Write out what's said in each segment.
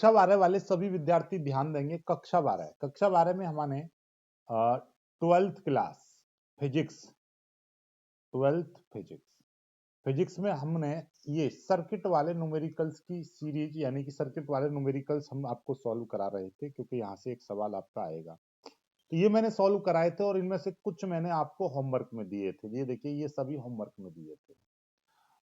कक्षा 12 वाले सभी विद्यार्थी ध्यान देंगे। कक्षा 12 में हमने 12th class physics 12th physics में हमने ये सर्किट वाले न्यूमेरिकल्स की सीरीज यानी कि सर्किट वाले न्यूमेरिकल्स हम आपको सॉल्व करा रहे थे, क्योंकि यहाँ से एक सवाल आपका आएगा। तो ये मैंने सॉल्व कराए थे और इनमें से कुछ मैंने आपको होमवर्क में दिए थे। ये देखिए, ये सभी होमवर्क में दिए थे।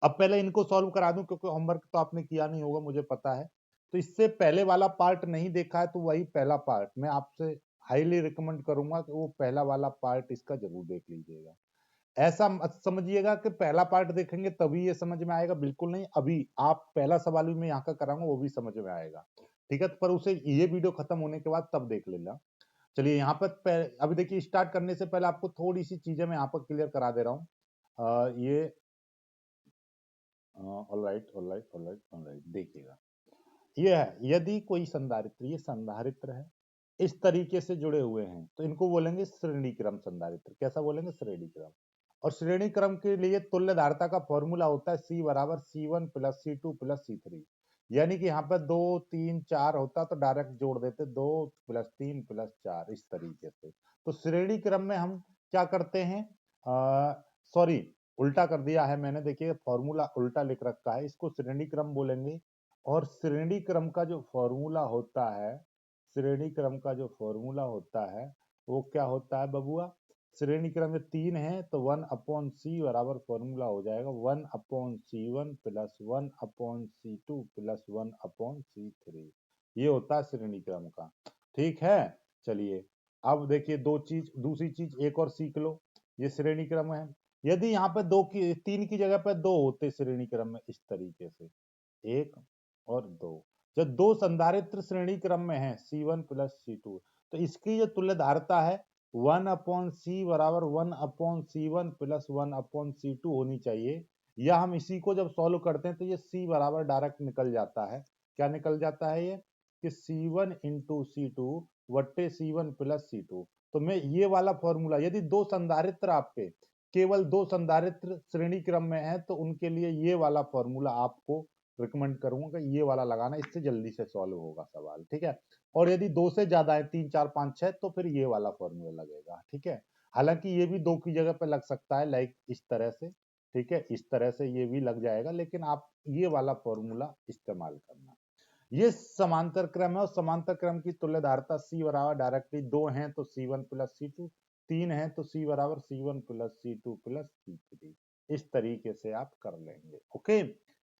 अब पहले इनको सॉल्व करा दूं, क्योंकि होमवर्क तो आपने किया नहीं होगा, मुझे पता है। तो इससे पहले वाला पार्ट नहीं देखा है तो वही पहला पार्ट मैं आपसे हाईली रिकमेंड करूंगा कि वो पहला वाला पार्ट इसका जरूर देख लीजिएगा। ऐसा मत समझिएगा कि पहला पार्ट देखेंगे तभी ये समझ में आएगा, बिल्कुल नहीं। अभी आप पहला सवाल भी मैं यहाँ का कराऊंगा, वो भी समझ में आएगा, ठीक है। पर उसे ये वीडियो खत्म होने के बाद तब देख लेना। चलिए यहाँ पर अभी देखिए, स्टार्ट करने से पहले आपको थोड़ी सी चीजें मैं यहाँ पर क्लियर करा दे रहा हूँ। ये ऑलराइट ऑलराइट ऑलराइट ऑलराइट, देखिएगा ये है, यदि कोई संधारित्र, ये संधारित्र है, इस तरीके से जुड़े हुए हैं तो इनको बोलेंगे श्रेणी क्रम संधारित्र। कैसा बोलेंगे? श्रेणी क्रम। और श्रेणी क्रम के लिए तुल्य धारिता का फॉर्मूला होता है C बराबर C1 plus C2 plus C3। यानी कि यहाँ पर 2 3 4 होता तो डायरेक्ट जोड़ देते, 2 प्लस 3 प्लस 4, इस तरीके से। तो श्रेणी क्रम में हम क्या करते हैं, सॉरी उल्टा कर दिया है मैंने, देखिए फॉर्मूला उल्टा लिख रखा है, इसको श्रेणी क्रम बोलेंगे। और श्रेणी क्रम का जो फॉर्मूला होता है, श्रेणी क्रम का जो फॉर्मूला होता है वो क्या होता है बबुआ? श्रेणी क्रम में 3 है तो 1/c बराबर फॉर्मूला हो जाएगा 1/c1 plus 1/c2 plus 1/c3। ये होता है श्रेणी क्रम का, ठीक है। चलिए अब देखिए दूसरी चीज एक और सीख लो। ये श्रेणी क्रम है, यदि यहाँ पे 3 की जगह पे 2 होते श्रेणी क्रम में, इस तरीके से 1 और 2, जब 2 संधारित्र श्रेणी क्रम में है C1 प्लस C2, तो इसकी जो तुल्य धारिता है 1/c बराबर 1/c1 प्लस 1/c2 होनी चाहिए। या हम इसी को जब सॉल्व करते हैं तो ये C बराबर डायरेक्ट निकल जाता है। क्या निकल जाता है? ये कि C1 into C2 वट्टे C1 plus C2। तो मैं ये वाला फॉर्मूला, यदि 2 संधारित्र आपके, केवल 2 संधारित्र श्रेणी क्रम में है तो उनके लिए ये वाला फॉर्मूला आपको रिकमेंड करूंगा कि ये वाला लगाना, इससे जल्दी से सॉल्व होगा सवाल, ठीक है। और यदि 2 से ज्यादा है, 3 4 5 6, तो फिर ये वाला फॉर्मूला लगेगा, ठीक है। हालांकि ये भी 2 की जगह पे लग सकता है, लाइक इस तरह से, ठीक है, इस तरह से ये भी लग जाएगा, लेकिन आप ये वाला फॉर्मूला इस्तेमाल करना। ये समांतर क्रम है और समांतर क्रम की तुल्य धारिता C बराबर डायरेक्टली 2 है तो C1 प्लस C2, 3 है तो C बराबर C1 plus C2 plus C3। इस तरीके से आप कर लेंगे। ओके,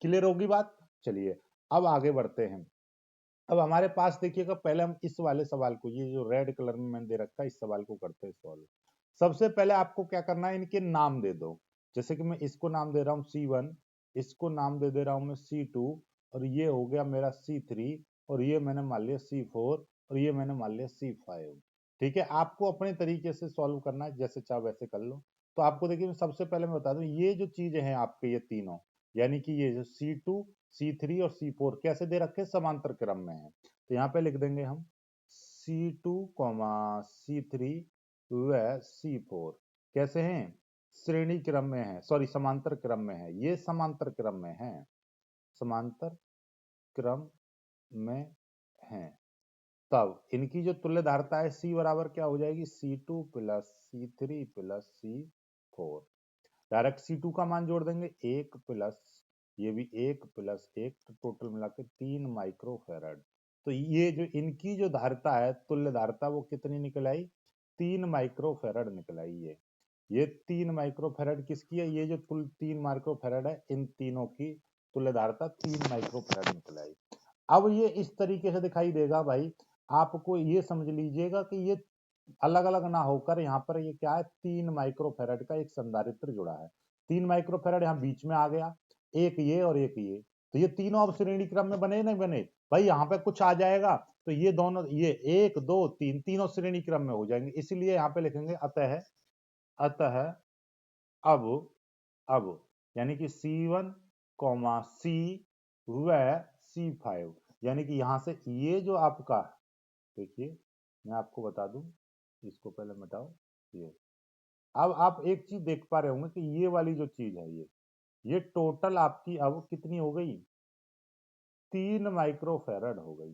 क्लियर होगी बात? चलिए अब आगे बढ़ते हैं। अब हमारे पास देखिएगा, पहले हम इस वाले सवाल को, ये जो रेड कलर में मैंने दे रखा है, इस सवाल को करते हैं सॉल्व। सबसे पहले आपको क्या करना है, इनके नाम दे दो। जैसे कि मैं इसको नाम दे रहा हूँ C1, इसको नाम दे दे रहा हूँ मैं C2, और ये हो गया मेरा C3, और ये मैंने मान लिया C4, और ये मैंने मान लिया C5। ठीक है, आपको अपने तरीके से सॉल्व करना है, जैसे चाहो वैसे कर लो। तो आपको देखिए, सबसे पहले मैं बता दूं, ये जो चीजें हैं आपके, ये तीनों, यानी कि ये जो C2 C3 और C4 कैसे दे रखे? समांतर क्रम में है। तो यहाँ पे लिख देंगे हम C2, C3 व C4 कैसे हैं? श्रेणी क्रम में है, सॉरी समांतर क्रम में है। ये समांतर क्रम में है, समांतर क्रम में है। तब इनकी जो तुल्य धारिता है C बराबर क्या हो जाएगी? C2 plus C3 plus C4। Direct C2 का मान जोड़ देंगे 1 प्लस, ये भी 1 प्लस 1, तो टोटल मिला के 3 माइक्रोफेराड। तो ये जो इनकी जो धारिता है, तुल्य धारिता, वो कितनी निकल आई? 3 माइक्रोफेराड निकल आई। ये 3 माइक्रोफेराड किसकी है? ये जो 3 माइक्रोफेराड है, इन तीनों की तुल्य धारिता 3 माइक्रोफेराड निकल आई। अब ये इस तरीके से दिखाई देगा भाई, आपको ये समझ लीजिएगा कि ये अलग अलग ना होकर यहाँ पर ये क्या है, 3 माइक्रोफेराड का एक संधारित्र जुड़ा है। 3 माइक्रोफेराड यहाँ बीच में आ गया, एक ये और एक ये, तो ये तीनों अब श्रेणी क्रम में बने नहीं बने भाई? यहाँ पे कुछ आ जाएगा तो ये दोनों, ये 1 2 3 तीनों श्रेणी क्रम में हो जाएंगे, इसलिए यहाँ पे लिखेंगे अतः, अतः अब, अब यानी कि C1 C व C5, यानी कि यहां से ये जो आपका, देखिए मैं आपको बता दूं, इसको पहले मिटाओ। ये अब आप एक चीज देख पा रहे होंगे कि ये वाली जो चीज है, ये टोटल आपकी अब कितनी हो गई? 3 माइक्रोफैरड हो गई।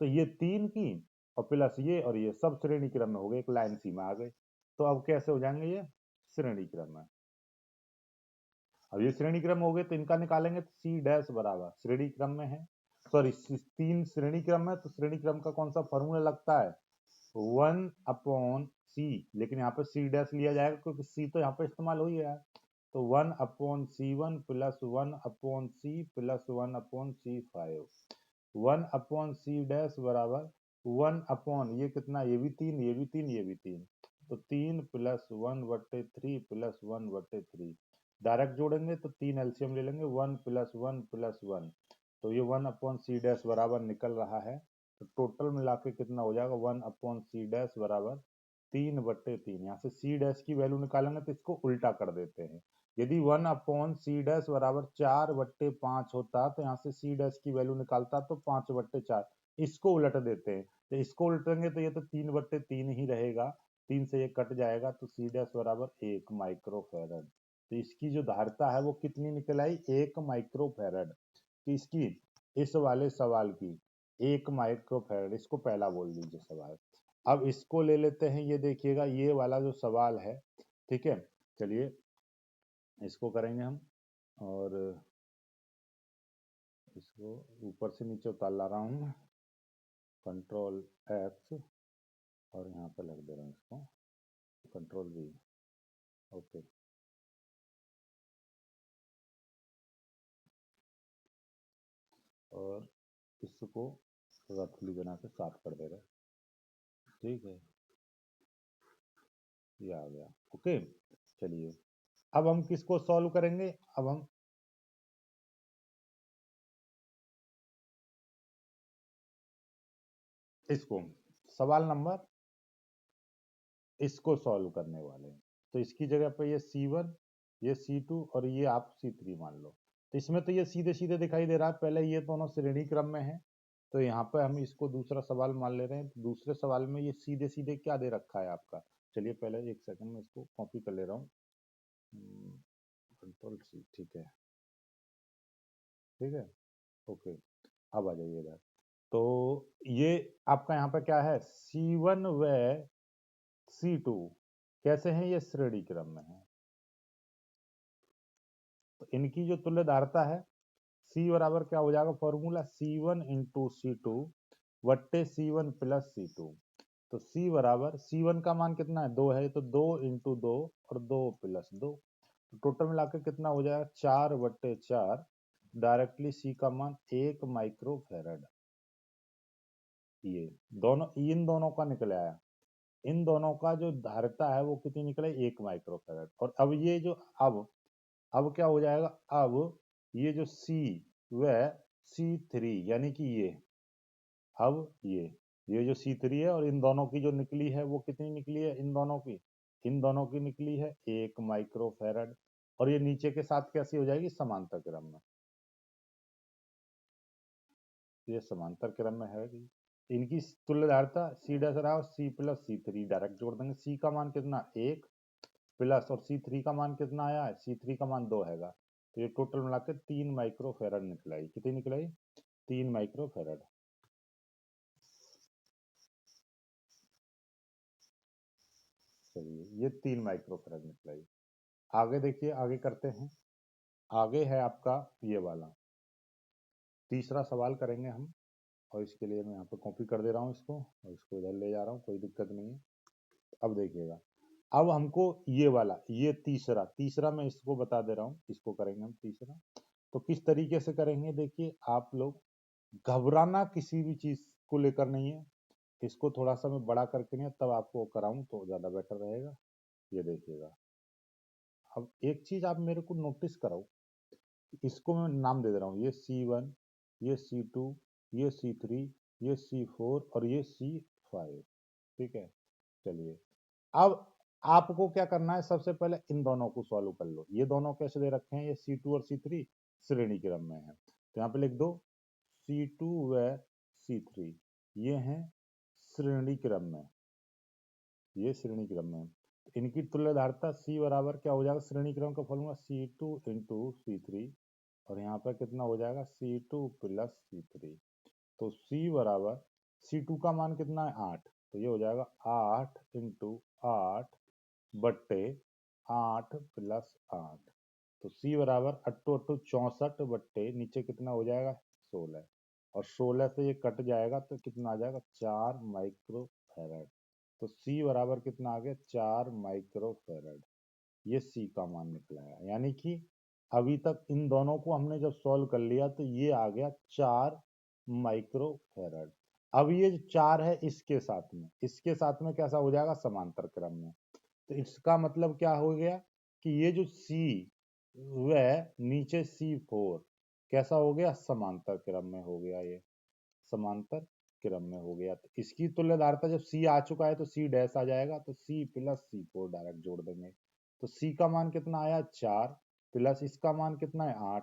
तो ये 3 की और प्लस ये और ये सब श्रेणी क्रम में हो गए, एक लाइन सी में आ गए। तो अब कैसे हो जाएंगे ये श्रेणी क्रम में। अब ये श्रेणी क्रम हो गए तो इनका निकालेंगे तो सी डैश बराबर श्रेणी क्रम में है, सॉरी 3 श्रेणी क्रम है तो श्रेणी क्रम का कौन सा फॉर्मूला लगता है 1/c, लेकिन यहाँ पे सी डैश लिया जाएगा क्योंकि सी तो यहाँ पे इस्तेमाल हो ही है। तो 1/c1 plus 1/c plus 1/c5, 1/c dash बराबर 1 ये कितना, ये भी 3 ये भी 3 ये भी 3, तो 3 प्लस 1/3 प्लस 1/3 डायरेक्ट जोड़ेंगे तो 3 एलसीएम ले लेंगे, 1 प्लस 1 प्लस 1, तो ये 1/c डैश बराबर निकल रहा है। तो टोटल मिला के कितना हो जाएगा 1/c डैश बराबर 3/3। यहाँ से c डैश की वैल्यू निकालेंगे तो इसको उल्टा कर देते हैं। यदि 1/c डैश बराबर 4/5 होता तो यहाँ से c डैश की वैल्यू निकालता तो 5/4, इसको उलट देते हैं। तो इसको उलटेंगे तो ये तो 3/3 ही रहेगा, 3 से ये कट जाएगा तो c डैश बराबर 1 माइक्रोफैरड। तो इसकी जो धारिता है वो कितनी निकल आई 1 माइक्रोफैरड। तो इसकी इस वाले सवाल की 1 माइक्रोफैरड, इसको पहला बोल दीजिए सवाल। अब इसको ले लेते हैं, ये देखिएगा ये वाला जो सवाल है, ठीक है। चलिए इसको करेंगे हम, और इसको ऊपर से नीचे उतार ला रहा हूँ, कंट्रोल F और यहाँ पे लग दे रहा हूँ इसको कंट्रोल V। ओके, और इसको रफली बना के साफ कर दे रहे, ठीक है, ये आ गया। ओके, चलिए अब हम किसको सॉल्व करेंगे, अब हम इसको सवाल नंबर इसको सॉल्व करने वाले हैं। तो इसकी जगह पे ये C1 ये C2 और ये आप C3 मान लो। तो इसमें तो ये सीधे सीधे दिखाई दे रहा है, पहले ये दोनों श्रेणी क्रम में है, तो यहाँ पे हम इसको दूसरा सवाल मान ले रहे हैं। तो दूसरे सवाल में ये सीधे सीधे क्या दे रखा है आपका, चलिए पहले एक सेकंड में इसको कॉपी कर ले रहा हूँ, कंट्रोल C, ठीक है, ठीक है, ओके। अब आ जाइए इधर, तो ये आपका यहाँ पे क्या है C1 व C2 कैसे हैं, ये श्रेणी क्रम में है। तो इनकी जो तुल्य धारता है C बराबर क्या हो जाएगा formula C1 into C2 वट्टे C1 plus C2। तो C बराबर C1 का मान कितना है 2 है, तो 2 इंटू 2 और 2 प्लस 2, तो टोटल मिला के कितना हो जाएगा 4/4, डायरेक्टली C का मान 1 माइक्रोफैरड। ये दोनों इन दोनों का निकल आया, इन दोनों का जो धारिता है वो कितनी निकले 1 माइक्रोफैरड। और अब ये जो अब क्या हो जाएगा, अब ये जो C व C3 यानी कि ये, अब ये जो C3 है और इन दोनों की जो निकली है वो कितनी निकली है, इन दोनों की निकली है 1 माइक्रोफैरड। और ये नीचे के साथ कैसी हो जाएगी समांतर क्रम में, ये समांतर क्रम में है। इनकी तुल्य धारिता C डैश रहा C प्लस C3, डायरेक्ट जोड़ देंगे। C का मान कितना 1 प्लस और C3 का मान कितना आया है, C3 का मान 2 हैगा, तो ये टोटल मिला के 3 माइक्रोफैरड निकलाई। कितनी निकलाई 3 माइक्रोफैरड। चलिए ये 3 माइक्रोफैरड निकलाई। आगे देखिए, आगे करते हैं। आगे है आपका ये वाला तीसरा सवाल करेंगे हम, और इसके लिए मैं यहाँ पे कॉपी कर दे रहा हूँ इसको, और इसको इधर ले जा रहा हूँ, कोई दिक्कत नहीं है। अब देखिएगा, अब हमको ये वाला ये तीसरा तीसरा मैं इसको बता दे रहा हूँ, इसको करेंगे हम तीसरा। तो किस तरीके से करेंगे देखिए, आप लोग घबराना किसी भी चीज को लेकर नहीं है, इसको थोड़ा सा मैं बड़ा करके नहीं तब आपको कराऊं तो ज्यादा बेटर रहेगा। ये देखिएगा, अब एक चीज आप मेरे को नोटिस कराओ, इसको मैं नाम दे दे रहा हूँ, ये C1 ये C2 ये C3 ये C4 और ये C5, ठीक है। चलिए अब आपको क्या करना है, सबसे पहले इन दोनों को सॉल्व कर लो। ये दोनों कैसे दे रखे हैं, ये C2 और C3 श्रेणी क्रम में है, तो यहाँ पे लिख दो C2 व C3 ये हैं श्रेणी क्रम में, ये श्रेणी क्रम में। इनकी तुल्य धारिता C बराबर क्या हो जाएगा, श्रेणी क्रम का फॉर्मूला C2 इंटू C3 और यहाँ पर कितना हो जाएगा C2 प्लस C3। तो C बराबर C2 का मान कितना है 8, तो ये हो जाएगा 8 इंटू 8 बट्टे 8 प्लस 8। तो C बराबर 8 8 64 बट्टे नीचे कितना हो जाएगा 16, और 16 से ये कट जाएगा तो कितना आ जाएगा 4 माइक्रो फैराड। तो C बराबर कितना आ गया 4 माइक्रो फैराड। ये C का मान निकला है, यानी कि अभी तक इन दोनों को हमने जब सॉल्व कर लिया तो ये आ गया 4 माइक्रो फैराड। अब ये जो 4 है इसके साथ में कैसा हो जाएगा समांतर क्रम में। तो इसका मतलब क्या हो गया कि ये जो C वह नीचे C4 कैसा हो गया समांतर क्रम में हो गया, ये समांतर क्रम में हो गया। तो इसकी तुल्यधारता जब C आ चुका है तो C डैश आ जाएगा, तो C प्लस C4 डायरेक्ट जोड़ देंगे। तो C का मान कितना आया 4 प्लस इसका मान कितना है 8,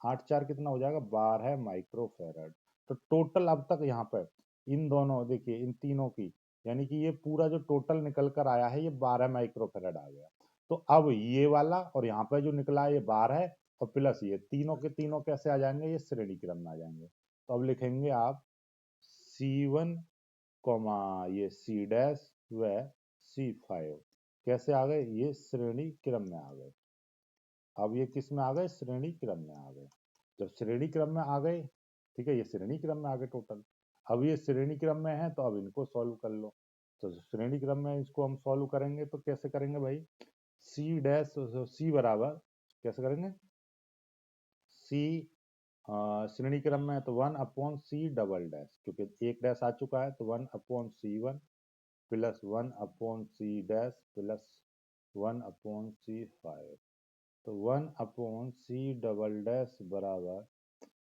8 4 कितना हो जाएगा 12 माइक्रो फैराड। तो टोटल अब तक यहाँ पर इन दोनों देखिए इन तीनों की, यानी कि ये पूरा जो टोटल निकल कर आया है ये 12 माइक्रो फैराड आ गया। तो अब ये वाला और यहाँ पर जो निकला है ये 12 और प्लस ये तीनों के तीनों कैसे आ जाएंगे, ये श्रेणी क्रम में आ जाएंगे। तो अब लिखेंगे आप C1 कॉमा ये C डैश व C5 कैसे आ गए, ये श्रेणी क्रम में आ गए। अब ये किस में आ गए, श्रेणी क्रम में आ गए। जब श्रेणी क्रम में आ गए, ठीक है, ये श्रेणी क्रम में आ गए टोटल। अब ये श्रेणी क्रम में है तो अब इनको सॉल्व कर लो। तो श्रेणी क्रम में इसको हम सॉल्व करेंगे तो कैसे करेंगे भाई, C डैश C बराबर कैसे करेंगे, C श्रेणी क्रम में है तो 1/C डबल डैश, क्योंकि एक डैश आ चुका है तो 1/C1 plus 1/C dash plus 1/C5। तो 1/C डबल डैश बराबर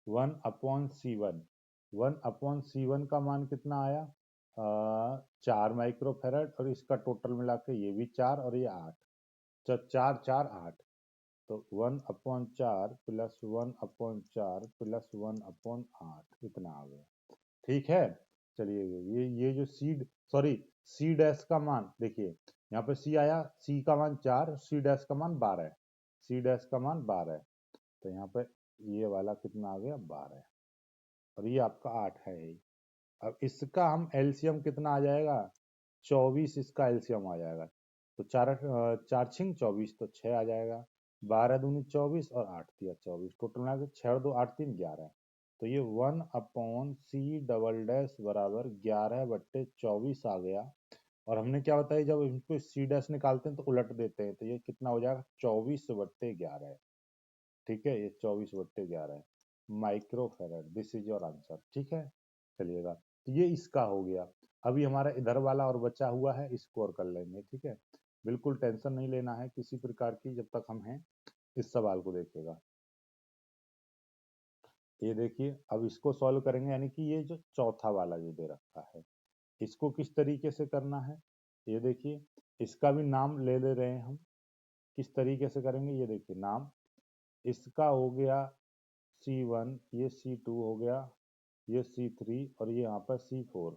1/C1। 1/C1 का मान कितना आया 4 माइक्रो फैराड, और इसका टोटल मिला के ये भी 4 और ये 8, तो 4 4 8। तो 1/4 प्लस 1/4 प्लस 1/8 इतना आ गया। ठीक है, चलिए ये जो सीड सॉरी सी डैश का मान देखिए, यहाँ पे सी आया, सी का मान 4, सी डैश का मान 12, सी डैश का मान 12, तो यहाँ पे ये वाला कितना आ गया 12, और ये आपका 8 है ही। अब इसका हम एलसीएम कितना आ जाएगा 24, इसका एलसीएम आ जाएगा। तो 4 24 तो 6 आ जाएगा, 12 दूनी 24 और 8 तिया 24, टोटल मिला के 6 और 2 8 3 11। तो ये 1/C डबल डैश बराबर 11/24 आ गया। और हमने क्या बताया जब इनको सी डैश निकालते हैं तो उलट देते हैं, तो ये कितना हो जाएगा 24/11। ठीक है, ये 24/11 micro farad, this is your answer. ठीक है, चलिएगा, तो ये इसका हो गया। अभी हमारा इधर वाला और बचा हुआ है, इसको और कर लेंगे। ठीक है, बिल्कुल टेंशन नहीं लेना है किसी प्रकार की जब तक हम हैं। इस सवाल को देखिएगा, ये देखिए अब इसको सॉल्व करेंगे, यानी कि ये जो चौथा वाला जो दे रखा है इसको किस तरीके से करना है, ये देखिए इसका भी नाम ले रहे हैं हम। किस तरीके से करेंगे ये देखिए, नाम इसका हो गया C1, ये C2 हो गया, ये C3 और ये यहाँ पर C4।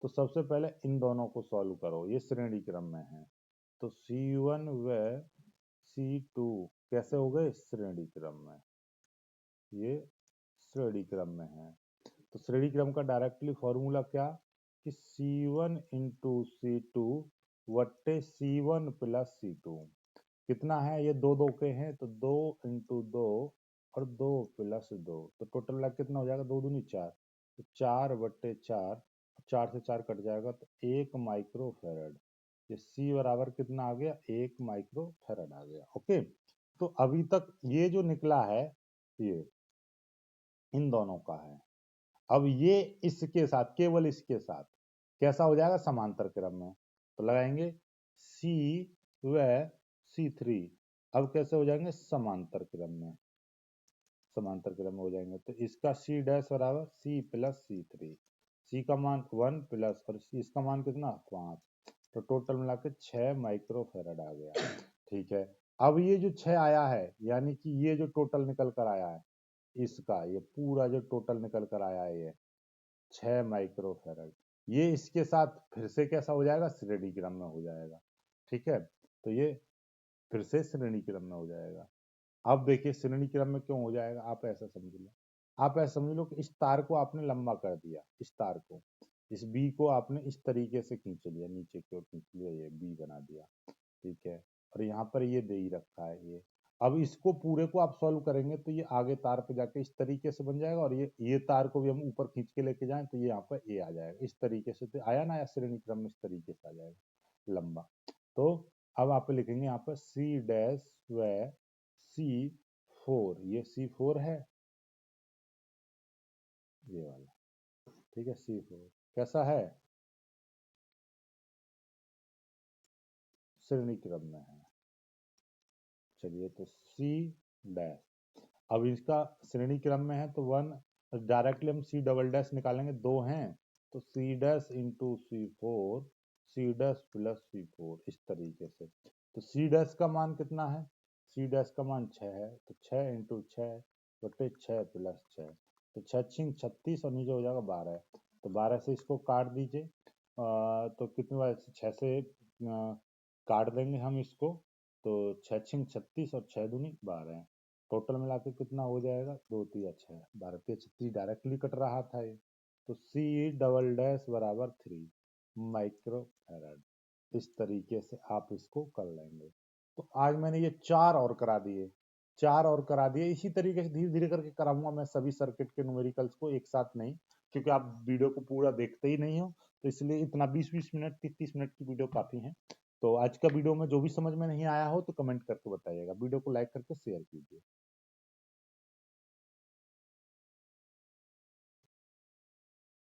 तो सबसे पहले इन दोनों को सॉल्व करो, ये श्रेणी क्रम में है। तो C1 व C2 कैसे हो गए श्रेणी क्रम में, ये श्रेणी क्रम में है। तो श्रेणी क्रम का डायरेक्टली फॉर्मूला क्या कि C1 into C2 वट्टे C1 plus C2 कितना है, ये दो दो के हैं तो 2 इंटू 2 और 2 प्लस 2, तो टोटल मिला के कितना हो जाएगा 2 दूनी 4, तो 4/4, 4 से 4 कट जाएगा तो 1 माइक्रो फैराड। ये C बराबर कितना आ गया 1 माइक्रो फैराड आ गया। ओके, तो अभी तक ये जो निकला है ये इन दोनों का है। अब ये इसके साथ, केवल इसके साथ कैसा हो जाएगा समांतर क्रम में, तो लगाएंगे C व C3, अब कैसे हो जाएंगे समांतर क्रम में, समांतर क्रम में हो जाएंगे। तो इसका C डैश बराबर C प्लस C3, C का मान 1 प्लस और इसका मान कितना 5, तो टोटल मिला के 6 माइक्रो फैराड आ गया। ठीक है, अब ये जो 6 आया है, यानी कि ये जो टोटल निकल कर आया है इसका, ये पूरा जो टोटल निकल कर आया है ये 6 माइक्रो फैराड, ये इसके साथ फिर से कैसा हो जाएगा श्रेणी क्रम में हो जाएगा। ठीक है, तो ये फिर से श्रेणी क्रम में हो जाएगा। अब देखिए श्रेणी क्रम में क्यों हो जाएगा, आप ऐसा समझ लो, आप ऐसा समझ लो कि इस तार को आपने लंबा कर दिया, इस तार को, इस बी को आपने इस तरीके से खींच लिया, नीचे की ओर खींच लिया, ये बी बना दिया, ठीक है। और यहाँ पर ये दे ही रखा है ये। अब इसको पूरे को आप सॉल्व करेंगे तो ये आगे तार पे जाके इस तरीके से बन जाएगा, और ये तार को भी हम ऊपर खींच के लेके जाएं तो ये यहाँ पर ए आ जाएगा, इस तरीके से तो आया ना, या श्रेणी क्रम में इस तरीके से आ जाएगा लंबा। तो अब आप लिखेंगे यहाँ पर सी डैश व सी फोर, ये सी फोर है, ये वाला, ठीक है, सी फोर कैसा है, श्रेणी क्रम में है। चलिए तो सी डैश, अब इसका श्रेणी क्रम में है तो वन, डायरेक्टली हम सी डबल डैश निकालेंगे, दो हैं तो सी डैश इंटू सी फोर, सी डैश प्लस सी फोर, इस तरीके से। तो सी डैश का मान कितना है, सी डैश का मान 6 है, तो 6 इंटू 6 बटे 6 प्लस 6, तो 6 छिंग 36 और नीचे हो जाएगा 12, तो 12 से इसको काट दीजिए। तो कितनी बार 6 से काट देंगे हम इसको, तो 6 छिंग 36 और 6 दूनी 12, टोटल मिला के कितना हो जाएगा, 2 तिया 6, 12 तिया 36 डायरेक्टली कट रहा था ये, तो सी डबल डैश बराबर 3 माइक्रो फैराड। इस तरीके से आप इसको कर लेंगे। तो आज मैंने ये 4 और करा दिए, 4 और करा दिए, इसी तरीके से धीरे धीरे करके कराऊंगा मैं सभी सर्किट के न्यूमेरिकल्स को, एक साथ नहीं, क्योंकि आप वीडियो को पूरा देखते ही नहीं हो, तो इसलिए इतना 20-20 मिनट 30-30 मिनट की वीडियो काफी है। तो आज का वीडियो में जो भी समझ में नहीं आया हो तो कमेंट करके बताइएगा, वीडियो को लाइक करके शेयर कीजिए।